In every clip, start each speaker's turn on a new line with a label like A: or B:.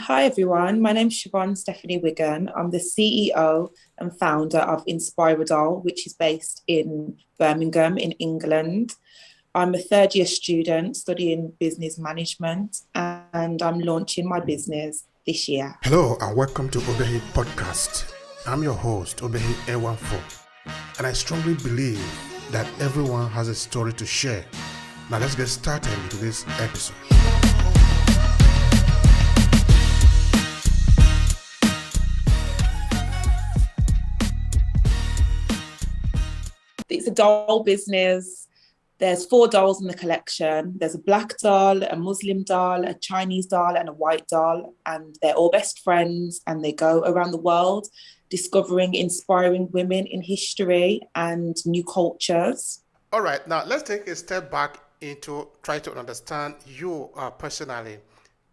A: Hi everyone, my name's Shovon Stephanie Wiggan. I'm the CEO and founder of Inspiradol, which is based in Birmingham in England. I'm a third year student studying business management and I'm launching my business this year.
B: Hello and welcome to Obehi Podcast. I'm your host, Obehi A14, and I strongly believe that everyone has a story to share. Now let's get started into this episode.
A: It's a doll business. There's 4 dolls in the collection. There's a black doll, a Muslim doll, a Chinese doll, and a white doll. And they're all best friends and they go around the world discovering inspiring women in history and new cultures.
B: All right, now let's take a step back into try to understand you personally.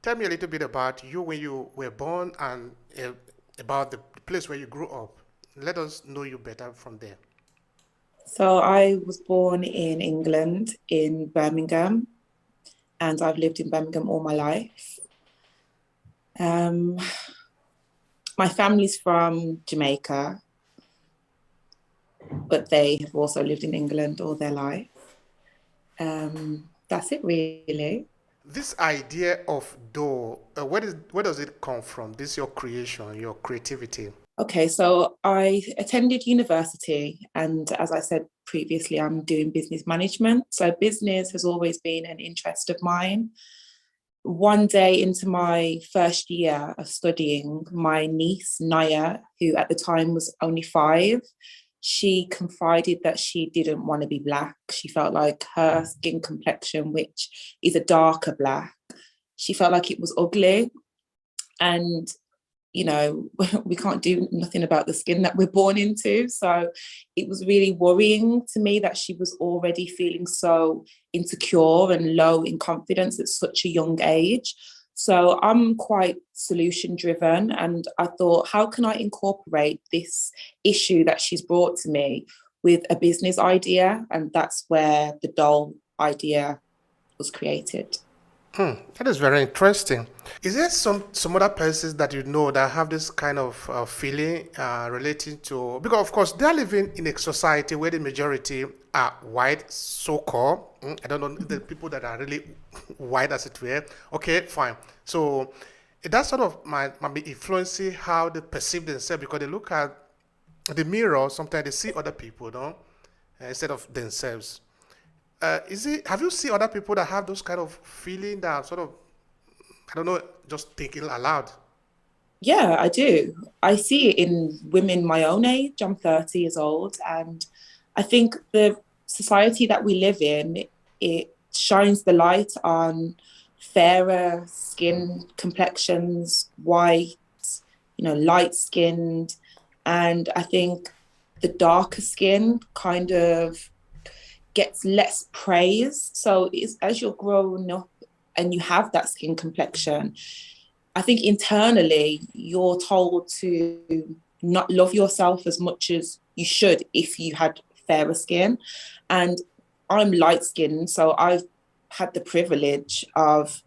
B: Tell me a little bit about you when you were born and about the place where you grew up. Let us know you better from there.
A: So I was born in England, in Birmingham, and I've lived in Birmingham all my life. My family's from Jamaica, but they have also lived in England all their life. That's it, really.
B: This idea of dough, where does it come from? This is your creation, your creativity.
A: Okay, so I attended university, and as I said previously, I'm doing business management. So business has always been an interest of mine. One day into my first year of studying, my niece, Naya, who at the time was only 5, she confided that she didn't want to be black. She felt like her skin complexion, which is a darker black, she felt like it was ugly. And you know, we can't do nothing about the skin that we're born into. So it was really worrying to me that she was already feeling so insecure and low in confidence at such a young age. So I'm quite solution driven. And I thought, how can I incorporate this issue that she's brought to me with a business idea? And that's where the doll idea was created.
B: That is very interesting. Is there some other persons that you know that have this kind of feeling relating to, because of course they are living in a society where the majority are white, so-called. I don't know the people that are really white as it were. Okay, fine. So that sort of might be influencing how they perceive themselves, because they look at the mirror, sometimes they see other people, no, instead of themselves. Have you seen other people that have those kind of feeling that sort of, I don't know, just thinking aloud?
A: Yeah, I do. I see it in women my own age. I'm 30 years old. And I think the society that we live in, it shines the light on fairer skin complexions, white, light skinned. And I think the darker skin kind of gets less praise. So it's, as you're growing up and you have that skin complexion, I think internally you're told to not love yourself as much as you should if you had fairer skin. And I'm light skinned, so I've had the privilege of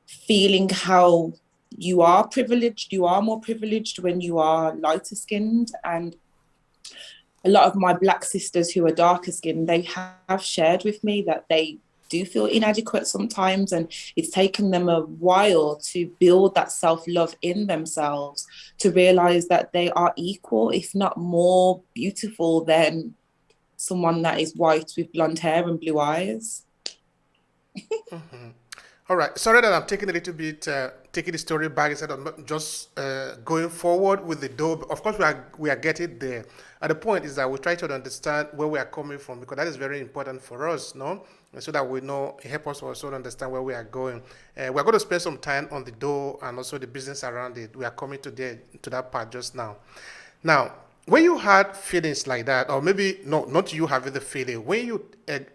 A: feeling how you are privileged. You are more privileged when you are lighter skinned. And a lot of my black sisters who are darker skinned, they have shared with me that they do feel inadequate sometimes, and it's taken them a while to build that self-love in themselves, to realize that they are equal, if not more beautiful than someone that is white with blonde hair and blue eyes.
B: All right. Sorry that I'm taking a little bit, taking the story back instead of just going forward with the dough. Of course, we are getting there. And the point is that we try to understand where we are coming from, because that is very important for us, no? And so that we know, it helps us also understand where we are going. We're going to spend some time on the dough and also the business around it. We are coming to that part just now. Now, when you had feelings like that, or maybe not you having the feeling, when you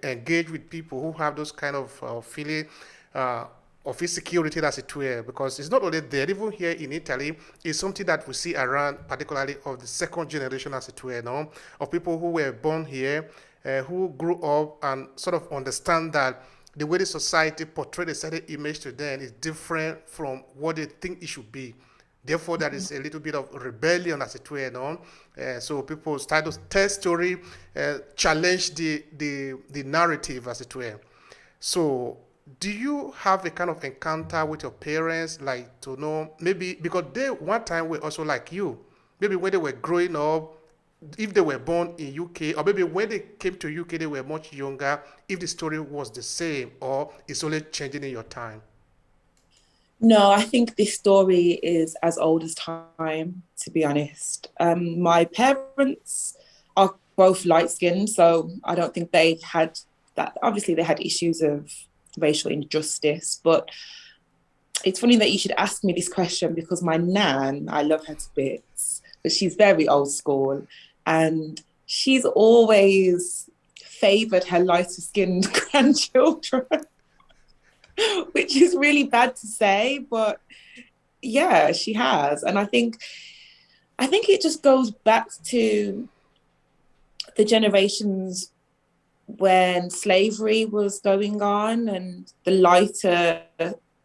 B: engage with people who have those kind of feeling of insecurity, as it were, because it's not only there, even here in Italy, it's something that we see around, particularly of the second generation, as it were, no? Of people who were born here, who grew up and sort of understand that the way the society portrayed a certain image to them is different from what they think it should be. Therefore, there is a little bit of rebellion, as it were, no? So people start to tell story, challenge the narrative, as it were. So, do you have a kind of encounter with your parents, like to know maybe because they one time were also like you, maybe when they were growing up, if they were born in UK, or maybe when they came to UK they were much younger, if the story was the same or it's only changing in your time?
A: No, I think this story is as old as time, to be honest. My parents are both light skinned, so I don't think they had that. Obviously, they had issues of racial injustice, but it's funny that you should ask me this question because my nan, I love her to bits, but she's very old school and she's always favoured her lighter skinned grandchildren, which is really bad to say, but yeah, she has. And I think it just goes back to the generations when slavery was going on and the lighter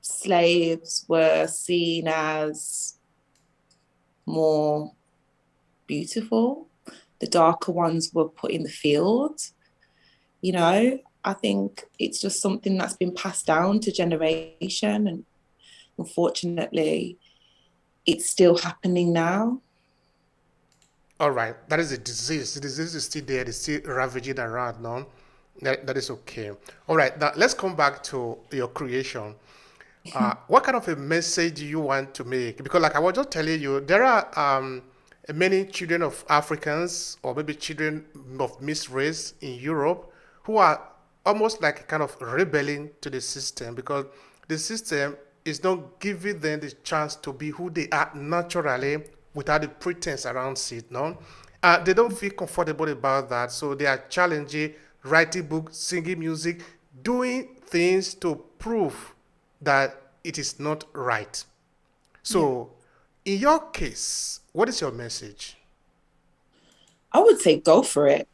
A: slaves were seen as more beautiful. The darker ones were put in the field. You know, I think it's just something that's been passed down to generation, and unfortunately, it's still happening now.
B: All right, that is a disease. The disease is still there. It's still ravaging around. No, that is okay. All right, now let's come back to your creation. What kind of a message do you want to make? Because, like I was just telling you, there are many children of Africans or maybe children of mixed race in Europe who are almost like kind of rebelling to the system because the system is not giving them the chance to be who they are naturally without the pretense around it. No, they don't feel comfortable about that, so they are challenging, writing books, singing music, doing things to prove that it is not right. So, in your case, what is your message?
A: I would say go for it.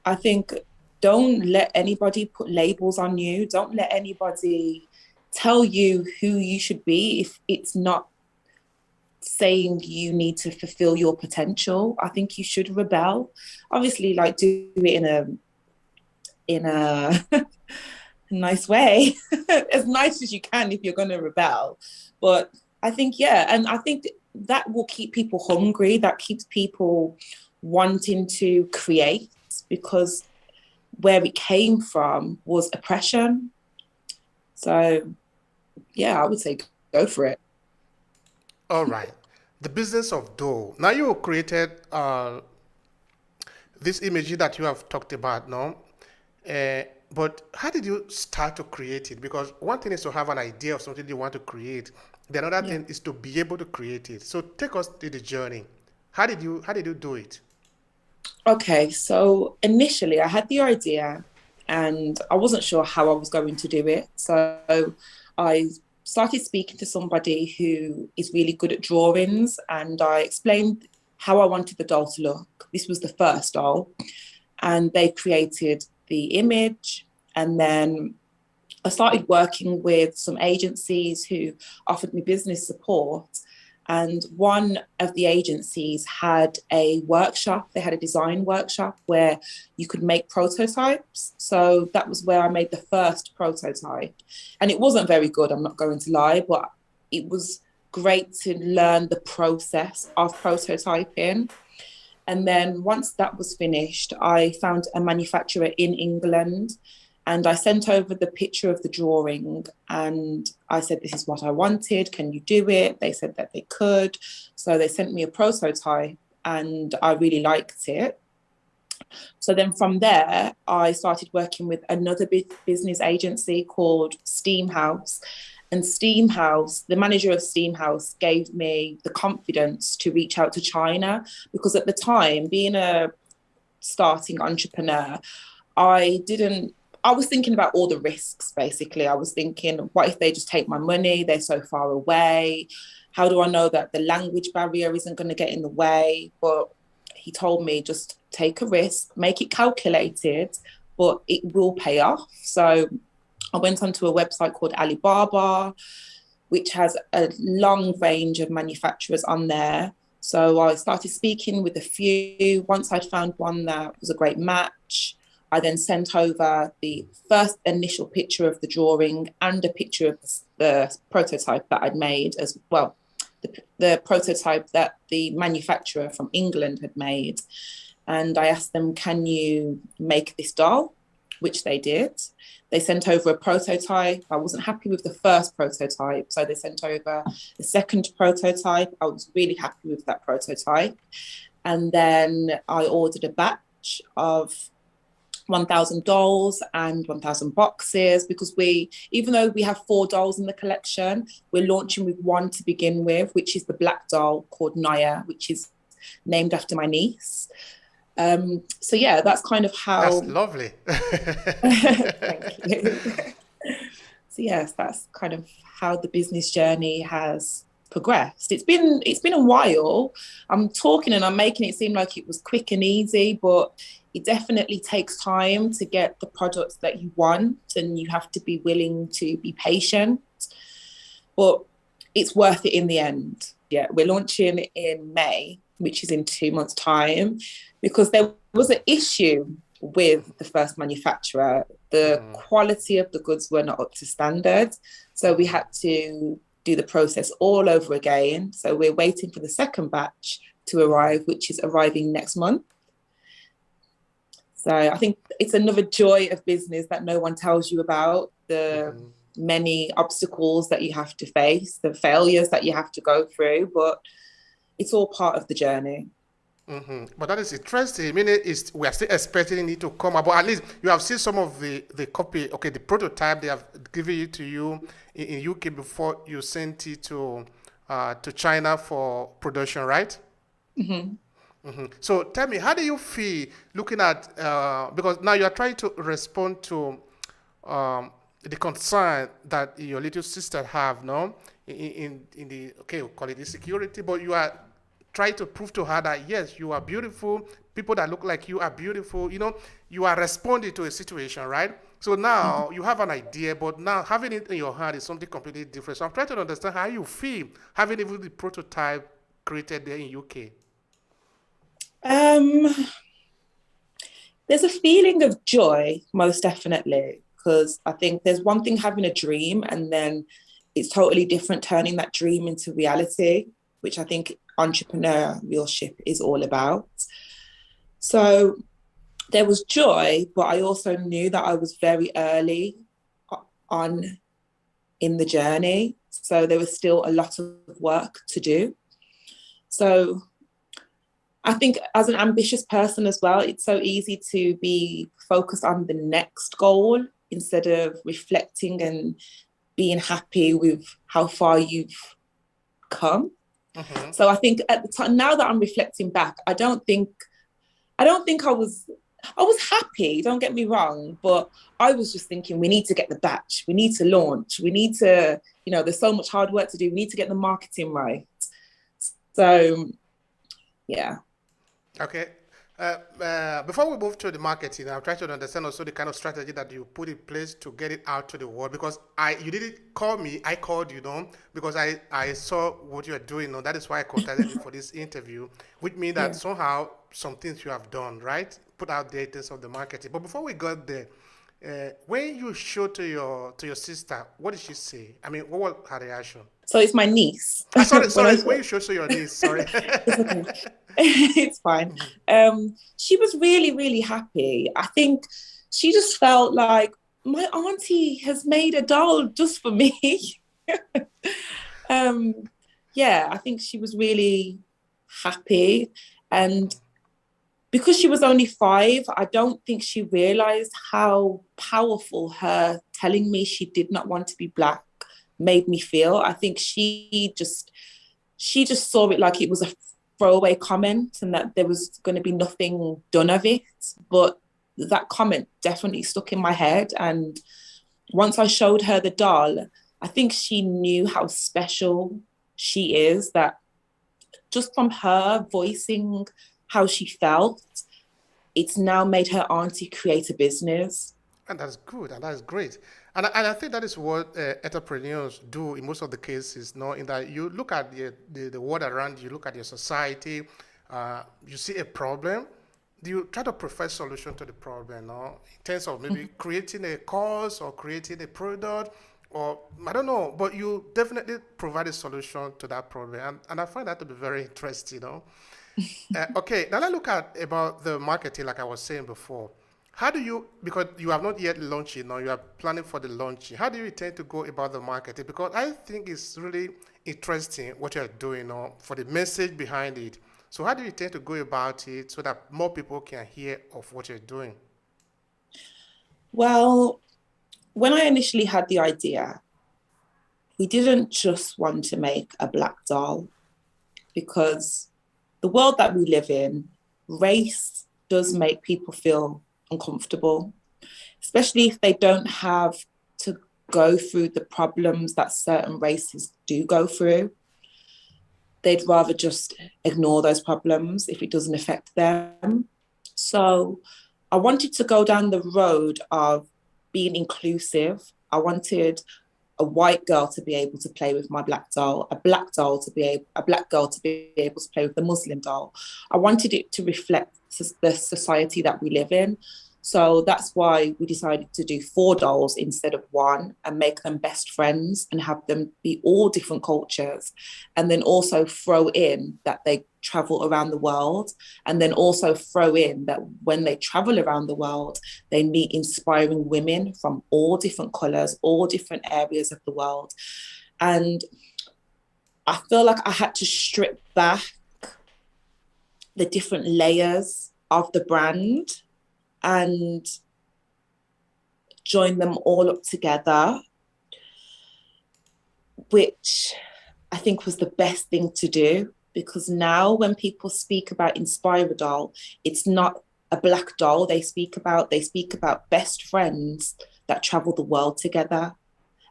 A: I think don't let anybody put labels on you. Don't let anybody tell you who you should be if it's not saying you need to fulfill your potential. I think you should rebel. Obviously, like do it in a nice way, as nice as you can if you're going to rebel. But I think, yeah, and I think that will keep people hungry. That keeps people wanting to create because where it came from was oppression. So, yeah, I would say go for it.
B: All right. The business of dough. Now you created this image that you have talked about now. But how did you start to create it? Because one thing is to have an idea of something you want to create. The other thing is to be able to create it. So take us to the journey. How did you do it?
A: Okay, so initially I had the idea and I wasn't sure how I was going to do it. So I started speaking to somebody who is really good at drawings and I explained how I wanted the doll to look. This was the first doll and they created the image, and then I started working with some agencies who offered me business support. And one of the agencies had a workshop. They had a design workshop where you could make prototypes. So that was where I made the first prototype. And it wasn't very good, I'm not going to lie, but it was great to learn the process of prototyping. And then once that was finished, I found a manufacturer in England and I sent over the picture of the drawing and I said, this is what I wanted. Can you do it? They said that they could. So they sent me a prototype and I really liked it. So then from there, I started working with another business agency called Steam House. And Steam House, the manager of Steam House gave me the confidence to reach out to China because at the time, being a starting entrepreneur, I was thinking about all the risks, basically. I was thinking, what if they just take my money? They're so far away. How do I know that the language barrier isn't going to get in the way? But he told me just take a risk, make it calculated, but it will pay off. So I went onto a website called Alibaba, which has a long range of manufacturers on there. So I started speaking with a few. Once I'd found one that was a great match, I then sent over the first initial picture of the drawing and a picture of the prototype that I'd made as well, the prototype that the manufacturer from England had made. And I asked them, can you make this doll? Which they did. They sent over a prototype. I wasn't happy with the first prototype, so they sent over the second prototype. I was really happy with that prototype. And then I ordered a batch of 1,000 dolls and 1,000 boxes, because even though we have 4 dolls in the collection, we're launching with one to begin with, which is the black doll called Naya, which is named after my niece. So yeah, that's kind of how.
B: That's lovely.
A: Thank you. So yes, that's kind of how the business journey has progressed. It's been a while. I'm talking and I'm making it seem like it was quick and easy, but it definitely takes time to get the products that you want, and you have to be willing to be patient. But it's worth it in the end. Yeah, we're launching in May, which is in 2 months' time, because there was an issue with the first manufacturer. The quality of the goods were not up to standard. So we had to do the process all over again. So we're waiting for the second batch to arrive, which is arriving next month. So I think it's another joy of business that no one tells you about, the many obstacles that you have to face, the failures that you have to go through, but it's all part of the journey.
B: But that is interesting. I mean, we are still expecting it to come up, but at least you have seen some of the copy, okay, the prototype they have given it to you in UK before you sent it to China for production, right? So tell me, how do you feel looking at, because now you are trying to respond to the concern that your little sister have, no? In the, okay, we'll call it insecurity, but you are trying to prove to her that, yes, you are beautiful. People that look like you are beautiful. You know, you are responding to a situation, right? So now you have an idea, but now having it in your hand is something completely different. So I'm trying to understand how you feel having even the prototype created there in UK.
A: There's a feeling of joy, most definitely, because I think there's one thing having a dream, and then it's totally different turning that dream into reality, which I think entrepreneurship is all about. So there was joy, but I also knew that I was very early on in the journey. So there was still a lot of work to do. So I think as an ambitious person as well, it's so easy to be focused on the next goal instead of reflecting and being happy with how far you've come. So I think at the time, now that I'm reflecting back, I don't think I was happy, don't get me wrong, but I was just thinking, we need to get the batch, we need to launch, we need to, there's so much hard work to do, we need to get the marketing right. So, yeah.
B: Okay. Before we move to the marketing, I'm trying to understand also the kind of strategy that you put in place to get it out to the world, because you didn't call me, I called you, because I saw what you are doing. That is why I contacted you for this interview, which means that somehow some things you have done, right? Put out there in terms of the marketing. But before we got there, when you showed to your sister, what did she say? I mean, what was her reaction?
A: So it's my niece.
B: Sorry. When you showed to your niece, sorry.
A: It's okay. It's fine. She was really, really happy. I think she just felt like my auntie has made a doll just for me. I think she was really happy. And because she was only 5, I don't think she realized how powerful her telling me she did not want to be Black made me feel. I think she just saw it like it was a throwaway comment and that there was going to be nothing done of it. But that comment definitely stuck in my head. And once I showed her the doll, I think she knew how special she is, that just from her voicing how she felt, it's now made her auntie create a business.
B: And that's good, and that's great. And I think that is what entrepreneurs do in most of the cases, no? In that you look at the world around you, look at your society, you see a problem, you try to provide solution to the problem, no? In terms of maybe creating a course or creating a product, or I don't know, but you definitely provide a solution to that problem. And I find that to be very interesting, no? Okay, now let's look at about the marketing, like I was saying before. How do you, because you have not yet launched it, now you are planning for the launch. How do you intend to go about the marketing? Because I think it's really interesting what you're doing, for the message behind it. So how do you intend to go about it so that more people can hear of what you're doing?
A: Well, when I initially had the idea, we didn't just want to make a black doll, because the world that we live in, race does make people feel uncomfortable, especially if they don't have to go through the problems that certain races do go through. They'd rather just ignore those problems if it doesn't affect them. So I wanted to go down the road of being inclusive. I wanted a white girl to be able to play with my black doll, a black girl to be able to play with the Muslim doll. I wanted it to reflect the society that we live in. So that's why we decided to do 4 dolls instead of 1, and make them best friends and have them be all different cultures. And then also throw in that they travel around the world, and then also throw in that when they travel around the world, they meet inspiring women from all different colours, all different areas of the world. And I feel like I had to strip back the different layers of the brand and join them all up together, which I think was the best thing to do, because now when people speak about Inspire Doll, it's not a black doll they speak about best friends that travel the world together.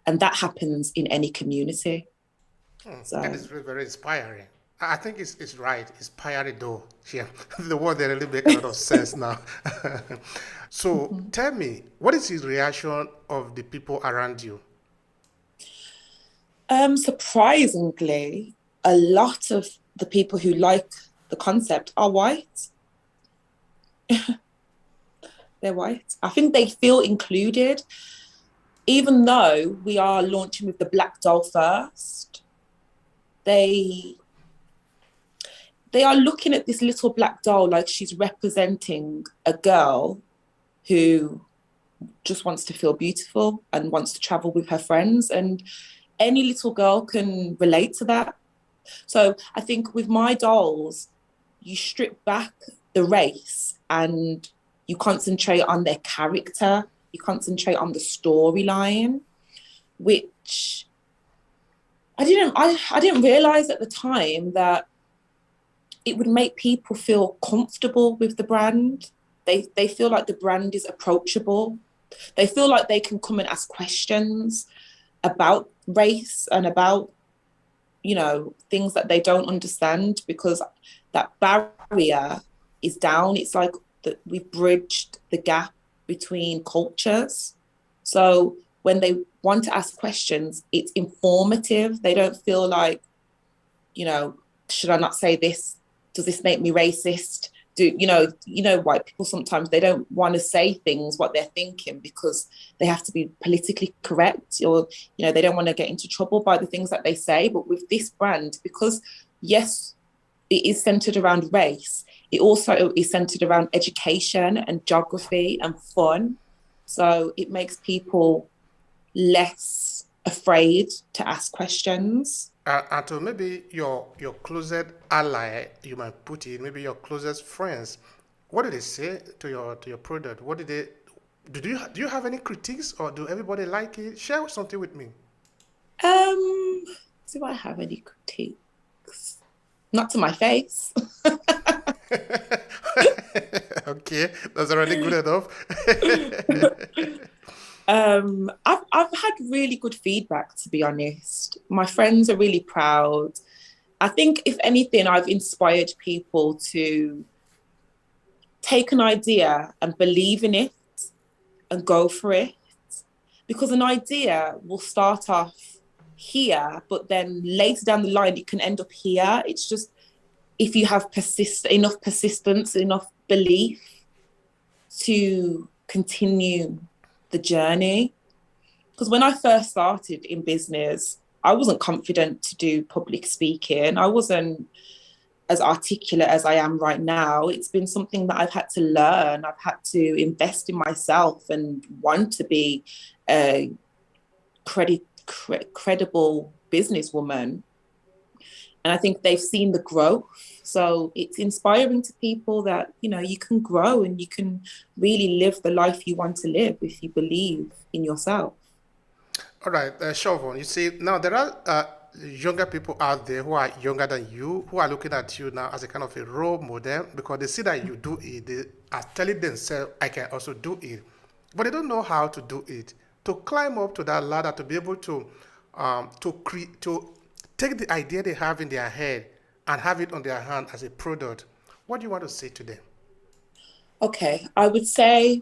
A: And that happens in any community. So
B: That is very, very inspiring. I think it's right. Inspiring though. Yeah. The word they really make a lot of sense now. So tell me, what is the reaction of the people around you?
A: Surprisingly, a lot of the people who like the concept are white. They're white. I think they feel included, even though we are launching with the black doll first. They are looking at this little black doll like she's representing a girl who just wants to feel beautiful and wants to travel with her friends. And any little girl can relate to that. So I think with my dolls, you strip back the race and you concentrate on their character, you concentrate on the storyline, which I didn't realize at the time that it would make people feel comfortable with the brand. They feel like the brand is approachable. They feel like they can come and ask questions about race and about, things that they don't understand, because that barrier is down. It's like that we've bridged the gap between cultures. So when they want to ask questions, it's informative. They don't feel like, should I not say this? Does this make me racist? White people sometimes they don't want to say things what they're thinking because they have to be politically correct, or they don't want to get into trouble by the things that they say. But with this brand, because yes, it is centered around race, it also is centered around education and geography and fun. So it makes people less afraid to ask questions.
B: And to maybe your closest ally, you might put it, maybe your closest friends, what do they say to your product? What did they do? You have any critiques, or do everybody like it? Share something with me.
A: Do I have any critiques? Not to my face.
B: Okay, that's already good enough.
A: I've had really good feedback, to be honest. My friends are really proud. I think if anything, I've inspired people to take an idea and believe in it and go for it. Because an idea will start off here, but then later down the line, it can end up here. It's just if you have enough persistence, enough belief to continue the journey. Because when I first started in business, I wasn't confident to do public speaking. I wasn't as articulate as I am right now. It's been something that I've had to learn. I've had to invest in myself and want to be a credible businesswoman. And I think they've seen the growth. So it's inspiring to people that, you know, you can grow and you can really live the life you want to live if you believe in yourself.
B: All right, Shovon, you see, now there are younger people out there who are younger than you, who are looking at you now as a kind of a role model because they see that you do it. They are telling themselves, I can also do it. But they don't know how to do it. To climb up to that ladder, to be able to take the idea they have in their head and have it on their hand as a product. What do you want to say to them?
A: Okay, I would say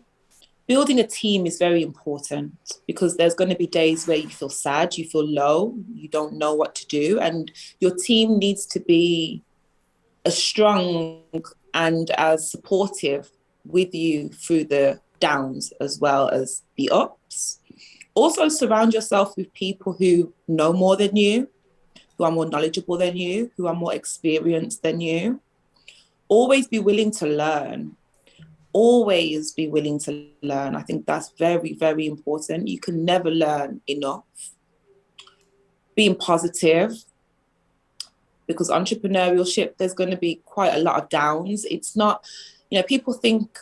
A: building a team is very important because there's going to be days where you feel sad, you feel low, you don't know what to do. And your team needs to be as strong and as supportive with you through the downs as well as the ups. Also surround yourself with people who know more than you, who are more knowledgeable than you, who are more experienced than you. Always be willing to learn. Always be willing to learn. I think that's very, very important. You can never learn enough. Being positive, because entrepreneurship, there's going to be quite a lot of downs. It's not, you know, people think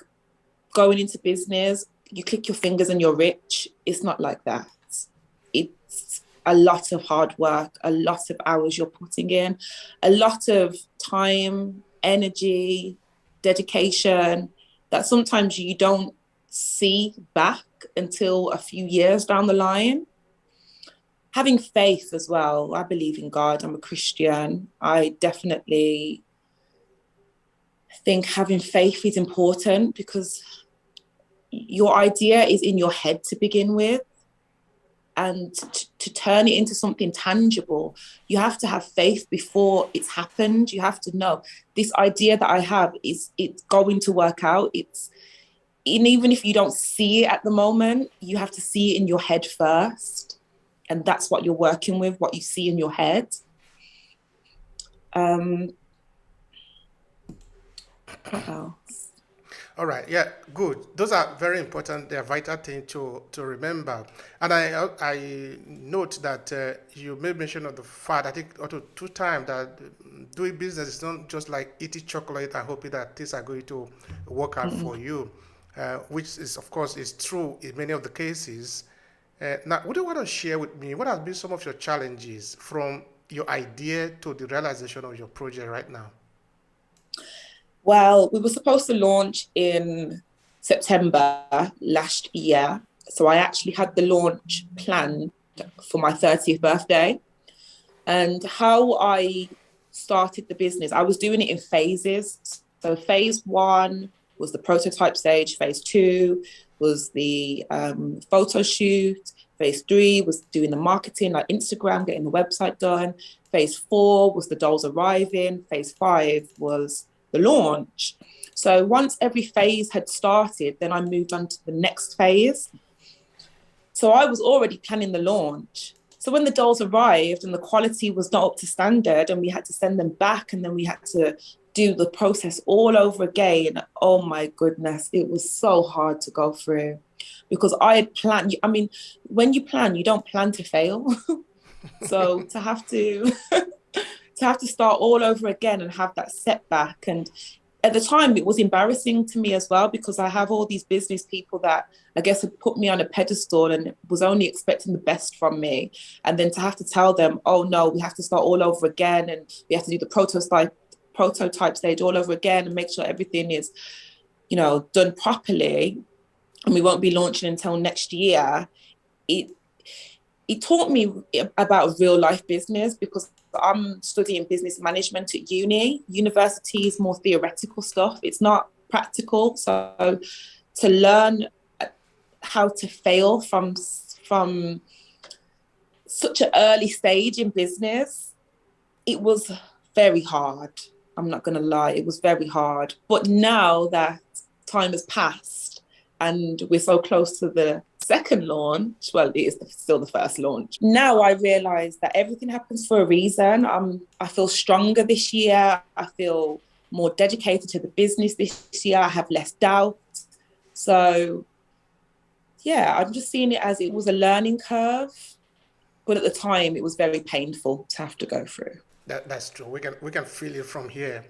A: going into business, you click your fingers and you're rich. It's not like that. It's a lot of hard work, a lot of hours you're putting in, a lot of time, energy, dedication, that sometimes you don't see back until a few years down the line. Having faith as well. I believe in God. I'm a Christian. I definitely think having faith is important because your idea is in your head to begin with. And to turn it into something tangible, you have to have faith before it's happened. You have to know this idea that I have it's going to work out. And even if you don't see it at the moment, you have to see it in your head first. And that's what you're working with, what you see in your head. What else?
B: All right. Yeah. Good. Those are very important. They're vital things to remember. And I note that you made mention of the fact, I think, two times that doing business is not just like eating chocolate and hoping that things are going to work out for you, which is, of course, is true in many of the cases. Now, what do you want to share with me? What has been some of your challenges from your idea to the realization of your project right now?
A: Well, we were supposed to launch in September last year. So I actually had the launch planned for my 30th birthday. And how I started the business, I was doing it in phases. So phase 1 was the prototype stage. Phase 2 was the photo shoot. Phase 3 was doing the marketing, like Instagram, getting the website done. Phase 4 was the dolls arriving. Phase 5 was the launch. So once every phase had started, then I moved on to the next phase. So I was already planning the launch. So when the dolls arrived and the quality was not up to standard and we had to send them back and then we had to do the process all over again, oh my goodness, it was so hard to go through because I had planned. I mean, when you plan, you don't plan to fail. So to have to start all over again and have that setback. And at the time, it was embarrassing to me as well, because I have all these business people that I guess had put me on a pedestal and was only expecting the best from me. And then to have to tell them, oh no, we have to start all over again. And we have to do the prototype stage all over again and make sure everything is, you know, done properly. And we won't be launching until next year. It taught me about real life business because I'm studying business management at uni. University is more theoretical stuff. It's not practical. So to learn how to fail from from such an early stage in business, it was very hard. I'm not going to lie, it was very hard. But now that time has passed and we're so close to the second launch, well, it is still the first launch. Now I realise that everything happens for a reason. I feel stronger this year. I feel more dedicated to the business this year. I have less doubt. So, yeah, I'm just seeing it as it was a learning curve. But at the time, it was very painful to have to go through.
B: That's true. We can feel it from here.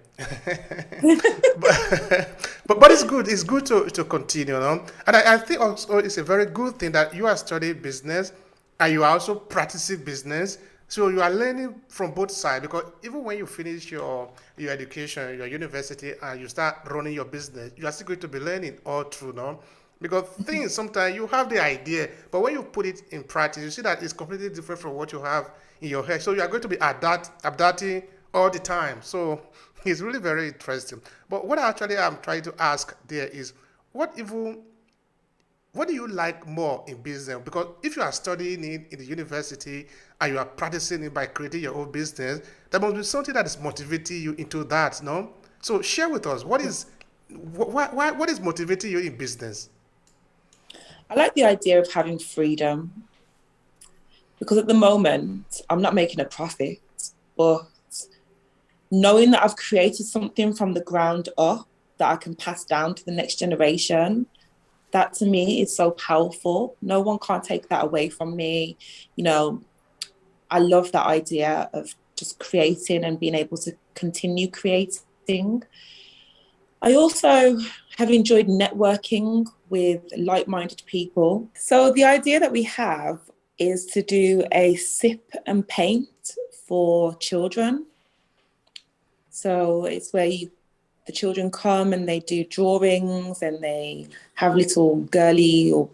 B: but it's good. It's good to continue, no? And I think also it's a very good thing that you are studying business and you are also practicing business. So you are learning from both sides, because even when you finish your education, your university, and you start running your business, you are still going to be learning all through, no? Because things, sometimes you have the idea, but when you put it in practice, you see that it's completely different from what you have in your head. So you are going to be adapting all the time. So it's really very interesting. But what actually I'm trying to ask there is, what do you like more in business? Because if you are studying it in the university and you are practicing it by creating your own business, there must be something that is motivating you into that, no? So share with us, what is motivating you in business?
A: I like the idea of having freedom, because at the moment I'm not making a profit, but knowing that I've created something from the ground up that I can pass down to the next generation, that to me is so powerful. No one can't take that away from me. You know, I love that idea of just creating and being able to continue creating. I also have enjoyed networking with like-minded people. So the idea that we have is to do a sip and paint for children. So it's where the children come and they do drawings and they have little girly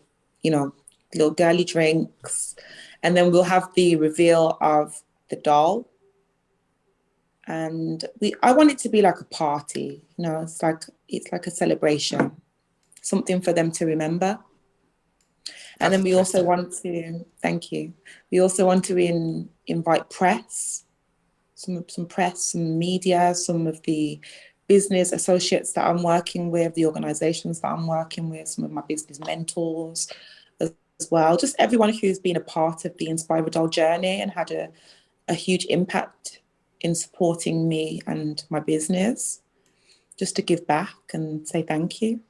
A: drinks. And then we'll have the reveal of the doll. And I want it to be like a party, you know, it's like a celebration, something for them to remember. And then we also want to, thank you. We also want to invite press, some press, some media, some of the business associates that I'm working with, the organizations that I'm working with, some of my business mentors as well. Just everyone who's been a part of the Inspire Doll journey and had a huge impact in supporting me and my business, just to give back and say thank you.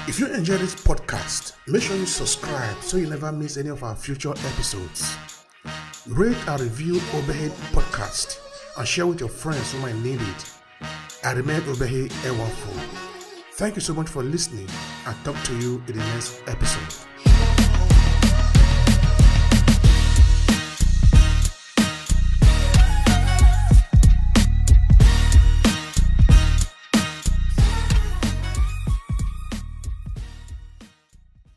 B: If you enjoy this podcast, make sure you subscribe so you never miss any of our future episodes. Rate and review Obehi Podcast and share with your friends who might need it. I remain Obehi Ewafo. Thank you so much for listening, and talk to you in the next episode.